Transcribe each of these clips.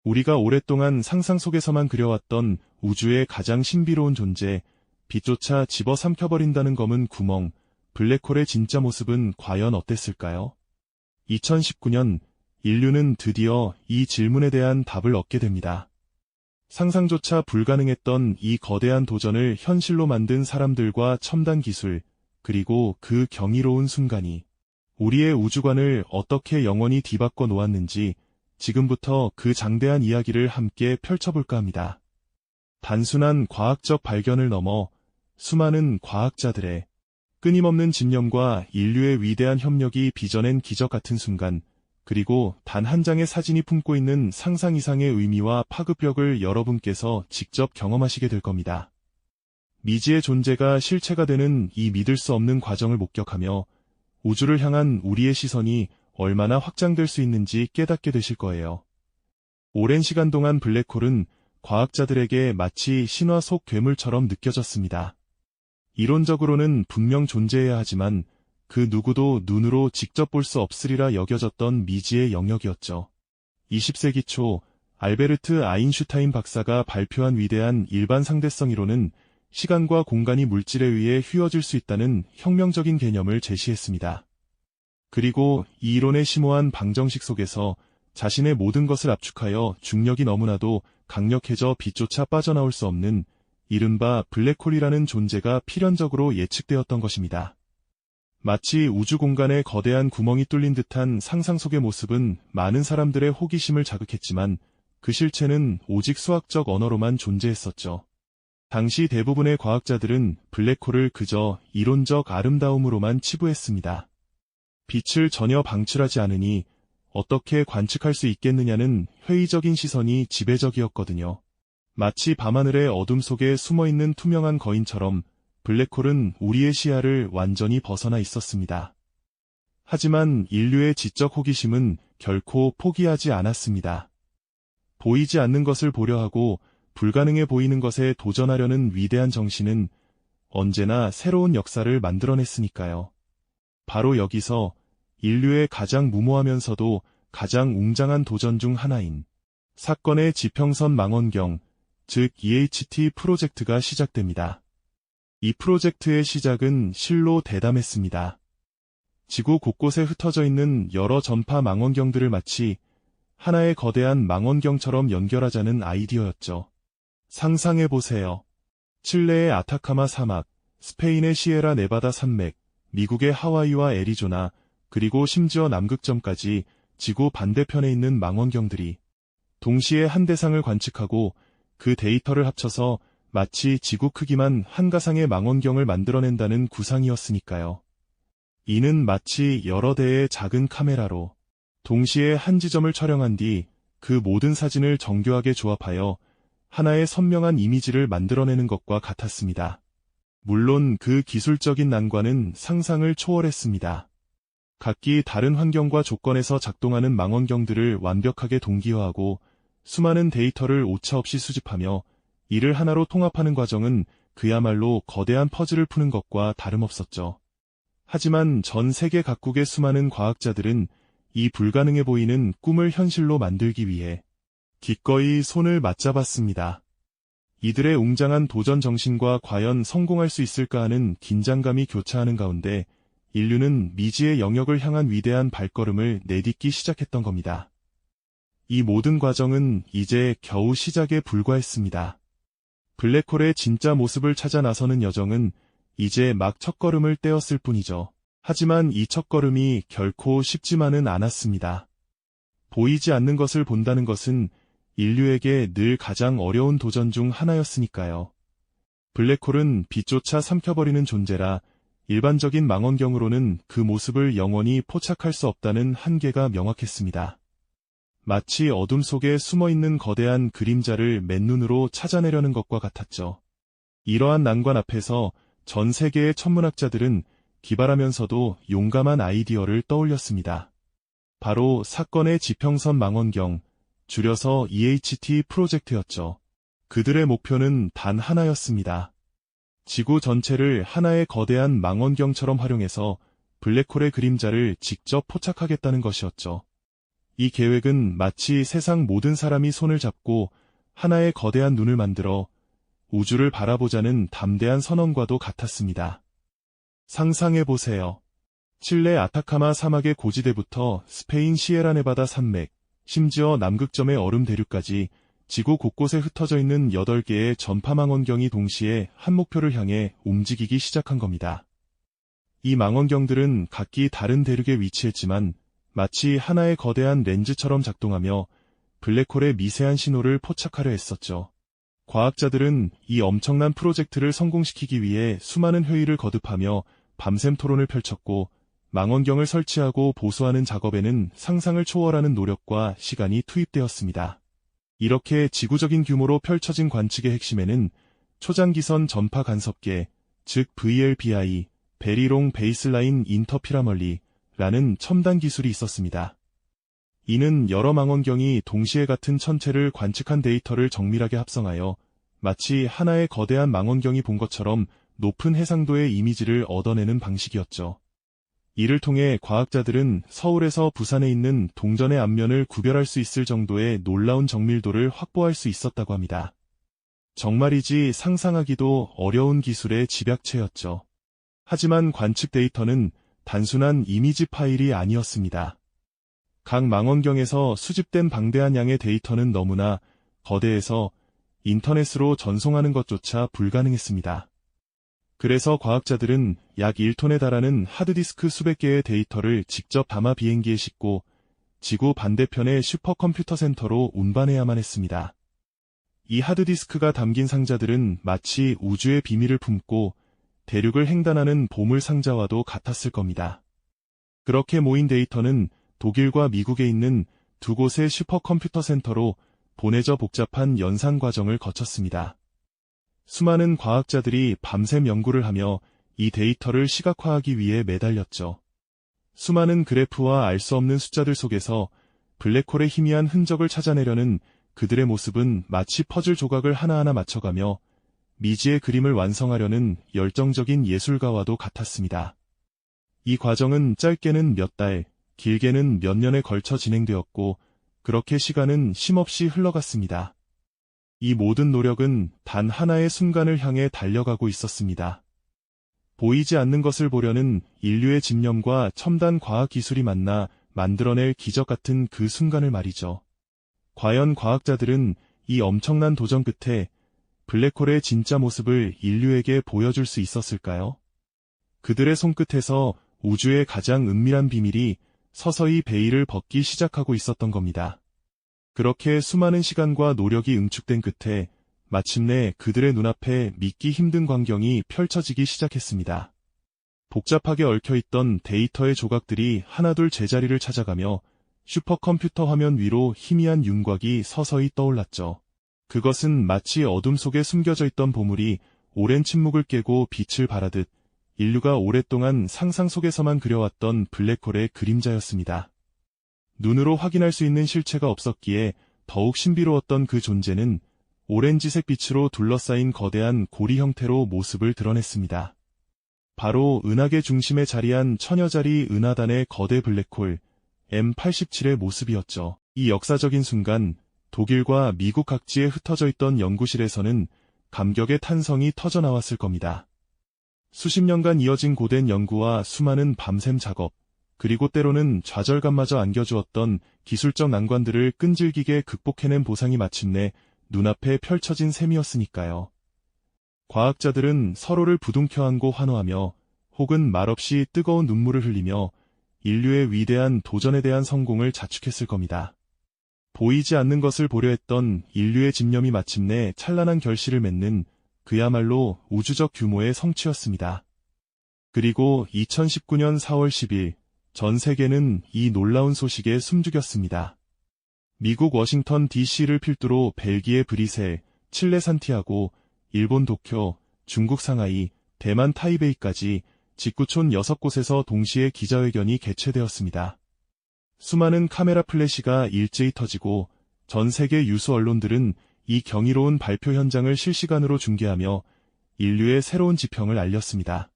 우리가 오랫동안 상상 속에서만 그려왔던 우주의 가장 신비로운 존재, 빛조차 집어삼켜버린다는 검은 구멍, 블랙홀의 진짜 모습은 과연 어땠을까요? 2019년 인류는 드디어 이 질문에 대한 답을 얻게 됩니다. 상상조차 불가능했던 이 거대한 도전을 현실로 만든 사람들과 첨단 기술, 그리고 그 경이로운 순간이 우리의 우주관을 어떻게 영원히 뒤바꿔 놓았는지 지금부터 그 장대한 이야기를 함께 펼쳐볼까 합니다. 단순한 과학적 발견을 넘어 수많은 과학자들의 끊임없는 집념과 인류의 위대한 협력이 빚어낸 기적 같은 순간, 그리고 단 한 장의 사진이 품고 있는 상상 이상의 의미와 파급력을 여러분께서 직접 경험하시게 될 겁니다. 미지의 존재가 실체가 되는 이 믿을 수 없는 과정을 목격하며 우주를 향한 우리의 시선이 얼마나 확장될 수 있는지 깨닫게 되실 거예요. 오랜 시간 동안 블랙홀은 과학자들에게 마치 신화 속 괴물처럼 느껴졌습니다. 이론적으로는 분명 존재해야 하지만 그 누구도 눈으로 직접 볼 수 없으리라 여겨졌던 미지의 영역이었죠. 20세기 초 알베르트 아인슈타인 박사가 발표한 위대한 일반 상대성 이론은 시간과 공간이 물질에 의해 휘어질 수 있다는 혁명적인 개념을 제시했습니다. 그리고 이 이론의 심오한 방정식 속에서 자신의 모든 것을 압축하여 중력이 너무나도 강력해져 빛조차 빠져나올 수 없는 이른바 블랙홀이라는 존재가 필연적으로 예측되었던 것입니다. 마치 우주 공간에 거대한 구멍이 뚫린 듯한 상상 속의 모습은 많은 사람들의 호기심을 자극했지만 그 실체는 오직 수학적 언어로만 존재했었죠. 당시 대부분의 과학자들은 블랙홀을 그저 이론적 아름다움으로만 치부했습니다. 빛을 전혀 방출하지 않으니 어떻게 관측할 수 있겠느냐는 회의적인 시선이 지배적이었거든요. 마치 밤하늘의 어둠 속에 숨어있는 투명한 거인처럼 블랙홀은 우리의 시야를 완전히 벗어나 있었습니다. 하지만 인류의 지적 호기심은 결코 포기하지 않았습니다. 보이지 않는 것을 보려 하고 불가능해 보이는 것에 도전하려는 위대한 정신은 언제나 새로운 역사를 만들어냈으니까요. 바로 여기서 인류의 가장 무모하면서도 가장 웅장한 도전 중 하나인 사건의 지평선 망원경, 즉 EHT 프로젝트가 시작됩니다. 이 프로젝트의 시작은 실로 대담했습니다. 지구 곳곳에 흩어져 있는 여러 전파 망원경들을 마치 하나의 거대한 망원경처럼 연결하자는 아이디어였죠. 상상해보세요. 칠레의 아타카마 사막, 스페인의 시에라 네바다 산맥, 미국의 하와이와 애리조나, 그리고 심지어 남극점까지 지구 반대편에 있는 망원경들이 동시에 한 대상을 관측하고 그 데이터를 합쳐서 마치 지구 크기만 한 가상의 망원경을 만들어낸다는 구상이었으니까요. 이는 마치 여러 대의 작은 카메라로 동시에 한 지점을 촬영한 뒤 그 모든 사진을 정교하게 조합하여 하나의 선명한 이미지를 만들어내는 것과 같았습니다. 물론 그 기술적인 난관은 상상을 초월했습니다. 각기 다른 환경과 조건에서 작동하는 망원경들을 완벽하게 동기화하고 수많은 데이터를 오차없이 수집하며 이를 하나로 통합하는 과정은 그야말로 거대한 퍼즐을 푸는 것과 다름없었죠. 하지만 전 세계 각국의 수많은 과학자들은 이 불가능해 보이는 꿈을 현실로 만들기 위해 기꺼이 손을 맞잡았습니다. 이들의 웅장한 도전 정신과 과연 성공할 수 있을까 하는 긴장감이 교차하는 가운데 인류는 미지의 영역을 향한 위대한 발걸음을 내딛기 시작했던 겁니다. 이 모든 과정은 이제 겨우 시작에 불과했습니다. 블랙홀의 진짜 모습을 찾아 나서는 여정은 이제 막 첫걸음을 떼었을 뿐이죠. 하지만 이 첫걸음이 결코 쉽지만은 않았습니다. 보이지 않는 것을 본다는 것은 인류에게 늘 가장 어려운 도전 중 하나였으니까요. 블랙홀은 빛조차 삼켜버리는 존재라 일반적인 망원경으로는 그 모습을 영원히 포착할 수 없다는 한계가 명확했습니다. 마치 어둠 속에 숨어있는 거대한 그림자를 맨눈으로 찾아내려는 것과 같았죠. 이러한 난관 앞에서 전 세계의 천문학자들은 기발하면서도 용감한 아이디어를 떠올렸습니다. 바로 사건의 지평선 망원경, 줄여서 EHT 프로젝트였죠. 그들의 목표는 단 하나였습니다. 지구 전체를 하나의 거대한 망원경처럼 활용해서 블랙홀의 그림자를 직접 포착하겠다는 것이었죠. 이 계획은 마치 세상 모든 사람이 손을 잡고 하나의 거대한 눈을 만들어 우주를 바라보자는 담대한 선언과도 같았습니다. 상상해보세요. 칠레 아타카마 사막의 고지대부터 스페인 시에라네바다 산맥, 심지어 남극점의 얼음 대륙까지 지구 곳곳에 흩어져 있는 8개의 전파 망원경이 동시에 한 목표를 향해 움직이기 시작한 겁니다. 이 망원경들은 각기 다른 대륙에 위치했지만 마치 하나의 거대한 렌즈처럼 작동하며 블랙홀의 미세한 신호를 포착하려 했었죠. 과학자들은 이 엄청난 프로젝트를 성공시키기 위해 수많은 회의를 거듭하며 밤샘 토론을 펼쳤고, 망원경을 설치하고 보수하는 작업에는 상상을 초월하는 노력과 시간이 투입되었습니다. 이렇게 지구적인 규모로 펼쳐진 관측의 핵심에는 초장기선 전파 간섭계, 즉 VLBI, 베리롱 베이스라인 인터피라멀리라는 첨단 기술이 있었습니다. 이는 여러 망원경이 동시에 같은 천체를 관측한 데이터를 정밀하게 합성하여 마치 하나의 거대한 망원경이 본 것처럼 높은 해상도의 이미지를 얻어내는 방식이었죠. 이를 통해 과학자들은 서울에서 부산에 있는 동전의 앞면을 구별할 수 있을 정도의 놀라운 정밀도를 확보할 수 있었다고 합니다. 정말이지 상상하기도 어려운 기술의 집약체였죠. 하지만 관측 데이터는 단순한 이미지 파일이 아니었습니다. 각 망원경에서 수집된 방대한 양의 데이터는 너무나 거대해서 인터넷으로 전송하는 것조차 불가능했습니다. 그래서 과학자들은 약 1톤에 달하는 하드디스크 수백 개의 데이터를 직접 담아 비행기에 싣고 지구 반대편의 슈퍼컴퓨터 센터로 운반해야만 했습니다. 이 하드디스크가 담긴 상자들은 마치 우주의 비밀을 품고 대륙을 횡단하는 보물 상자와도 같았을 겁니다. 그렇게 모인 데이터는 독일과 미국에 있는 두 곳의 슈퍼컴퓨터 센터로 보내져 복잡한 연산 과정을 거쳤습니다. 수많은 과학자들이 밤샘 연구를 하며 이 데이터를 시각화하기 위해 매달렸죠. 수많은 그래프와 알 수 없는 숫자들 속에서 블랙홀의 희미한 흔적을 찾아내려는 그들의 모습은 마치 퍼즐 조각을 하나하나 맞춰가며 미지의 그림을 완성하려는 열정적인 예술가와도 같았습니다. 이 과정은 짧게는 몇 달, 길게는 몇 년에 걸쳐 진행되었고, 그렇게 시간은 쉼없이 흘러갔습니다. 이 모든 노력은 단 하나의 순간을 향해 달려가고 있었습니다. 보이지 않는 것을 보려는 인류의 집념과 첨단 과학 기술이 만나 만들어낼 기적 같은 그 순간을 말이죠. 과연 과학자들은 이 엄청난 도전 끝에 블랙홀의 진짜 모습을 인류에게 보여줄 수 있었을까요? 그들의 손끝에서 우주의 가장 은밀한 비밀이 서서히 베일을 벗기 시작하고 있었던 겁니다. 그렇게 수많은 시간과 노력이 응축된 끝에 마침내 그들의 눈앞에 믿기 힘든 광경이 펼쳐지기 시작했습니다. 복잡하게 얽혀있던 데이터의 조각들이 하나둘 제자리를 찾아가며 슈퍼컴퓨터 화면 위로 희미한 윤곽이 서서히 떠올랐죠. 그것은 마치 어둠 속에 숨겨져 있던 보물이 오랜 침묵을 깨고 빛을 발하듯 인류가 오랫동안 상상 속에서만 그려왔던 블랙홀의 그림자였습니다. 눈으로 확인할 수 있는 실체가 없었기에 더욱 신비로웠던 그 존재는 오렌지색 빛으로 둘러싸인 거대한 고리 형태로 모습을 드러냈습니다. 바로 은하계 중심에 자리한 천여자리 은하단의 거대 블랙홀 M87의 모습이었죠. 이 역사적인 순간 독일과 미국 각지에 흩어져 있던 연구실에서는 감격의 탄성이 터져나왔을 겁니다. 수십 년간 이어진 고된 연구와 수많은 밤샘 작업, 그리고 때로는 좌절감마저 안겨주었던 기술적 난관들을 끈질기게 극복해낸 보상이 마침내 눈앞에 펼쳐진 셈이었으니까요. 과학자들은 서로를 부둥켜 안고 환호하며 혹은 말없이 뜨거운 눈물을 흘리며 인류의 위대한 도전에 대한 성공을 자축했을 겁니다. 보이지 않는 것을 보려 했던 인류의 집념이 마침내 찬란한 결실을 맺는 그야말로 우주적 규모의 성취였습니다. 그리고 2019년 4월 10일 전 세계는 이 놀라운 소식에 숨죽였습니다. 미국 워싱턴 DC를 필두로 벨기에 브뤼셀, 칠레 산티아고, 일본 도쿄, 중국 상하이, 대만 타이베이까지 직구촌 6곳에서 동시에 기자회견이 개최되었습니다. 수많은 카메라 플래시가 일제히 터지고 전 세계 유수 언론들은 이 경이로운 발표 현장을 실시간으로 중계하며 인류의 새로운 지평을 알렸습니다.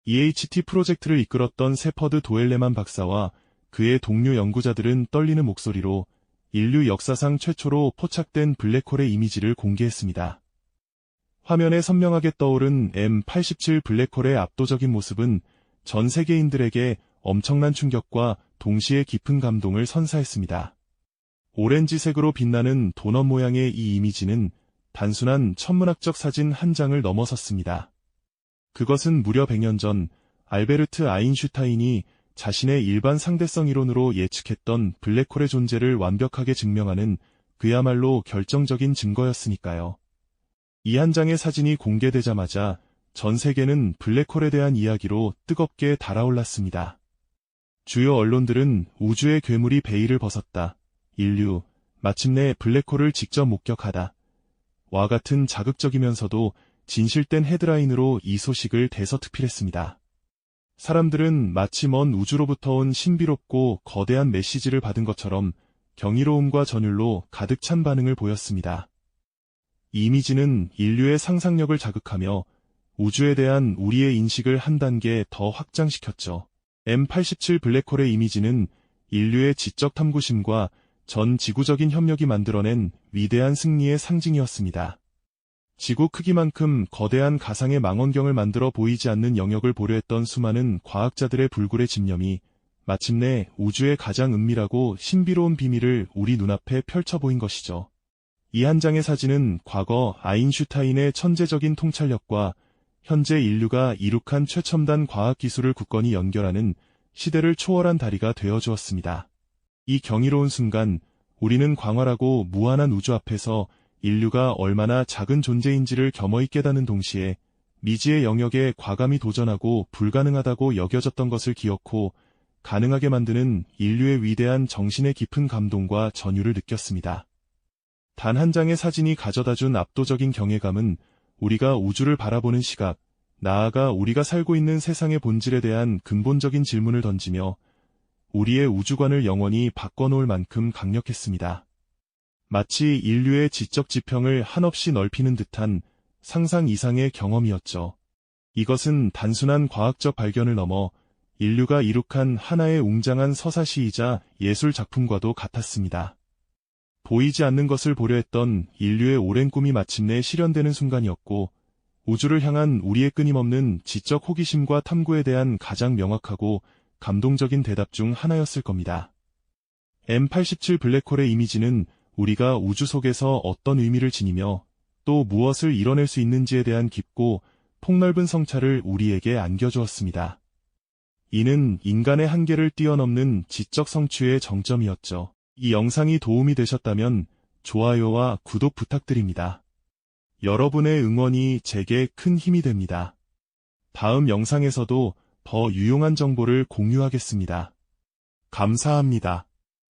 EHT 프로젝트를 이끌었던 세퍼드 도엘레만 박사와 그의 동료 연구자들은 떨리는 목소리로 인류 역사상 최초로 포착된 블랙홀의 이미지를 공개했습니다. 화면에 선명하게 떠오른 M87 블랙홀의 압도적인 모습은 전 세계인들에게 엄청난 충격과 동시에 깊은 감동을 선사했습니다. 오렌지색으로 빛나는 도넛 모양의 이 이미지는 단순한 천문학적 사진 한 장을 넘어섰습니다. 그것은 무려 100년 전 알베르트 아인슈타인이 자신의 일반 상대성 이론으로 예측했던 블랙홀의 존재를 완벽하게 증명하는 그야말로 결정적인 증거였으니까요. 이 한 장의 사진이 공개되자마자 전 세계는 블랙홀에 대한 이야기로 뜨겁게 달아올랐습니다. 주요 언론들은 우주의 괴물이 베일을 벗었다. 인류, 마침내 블랙홀을 직접 목격하다. 와 같은 자극적이면서도 진실된 헤드라인으로 이 소식을 대서특필했습니다. 사람들은 마치 먼 우주로부터 온 신비롭고 거대한 메시지를 받은 것처럼 경이로움과 전율로 가득 찬 반응을 보였습니다. 이 이미지는 인류의 상상력을 자극하며 우주에 대한 우리의 인식을 한 단계 더 확장시켰죠. M87 블랙홀의 이미지는 인류의 지적 탐구심과 전 지구적인 협력이 만들어낸 위대한 승리의 상징이었습니다. 지구 크기만큼 거대한 가상의 망원경을 만들어 보이지 않는 영역을 보려 했던 수많은 과학자들의 불굴의 집념이 마침내 우주의 가장 은밀하고 신비로운 비밀을 우리 눈앞에 펼쳐 보인 것이죠. 이 한 장의 사진은 과거 아인슈타인의 천재적인 통찰력과 현재 인류가 이룩한 최첨단 과학기술을 굳건히 연결하는 시대를 초월한 다리가 되어주었습니다. 이 경이로운 순간 우리는 광활하고 무한한 우주 앞에서 인류가 얼마나 작은 존재인지를 겸허히 깨닫는 동시에 미지의 영역에 과감히 도전하고 불가능하다고 여겨졌던 것을 기억고 가능하게 만드는 인류의 위대한 정신의 깊은 감동과 전율을 느꼈습니다. 단 한 장의 사진이 가져다준 압도적인 경외감은 우리가 우주를 바라보는 시각, 나아가 우리가 살고 있는 세상의 본질에 대한 근본적인 질문을 던지며 우리의 우주관을 영원히 바꿔놓을 만큼 강력했습니다. 마치 인류의 지적 지평을 한없이 넓히는 듯한 상상 이상의 경험이었죠. 이것은 단순한 과학적 발견을 넘어 인류가 이룩한 하나의 웅장한 서사시이자 예술 작품과도 같았습니다. 보이지 않는 것을 보려 했던 인류의 오랜 꿈이 마침내 실현되는 순간이었고, 우주를 향한 우리의 끊임없는 지적 호기심과 탐구에 대한 가장 명확하고 감동적인 대답 중 하나였을 겁니다. M87 블랙홀의 이미지는 우리가 우주 속에서 어떤 의미를 지니며 또 무엇을 이뤄낼 수 있는지에 대한 깊고 폭넓은 성찰을 우리에게 안겨주었습니다. 이는 인간의 한계를 뛰어넘는 지적 성취의 정점이었죠. 이 영상이 도움이 되셨다면 좋아요와 구독 부탁드립니다. 여러분의 응원이 제게 큰 힘이 됩니다. 다음 영상에서도 더 유용한 정보를 공유하겠습니다. 감사합니다.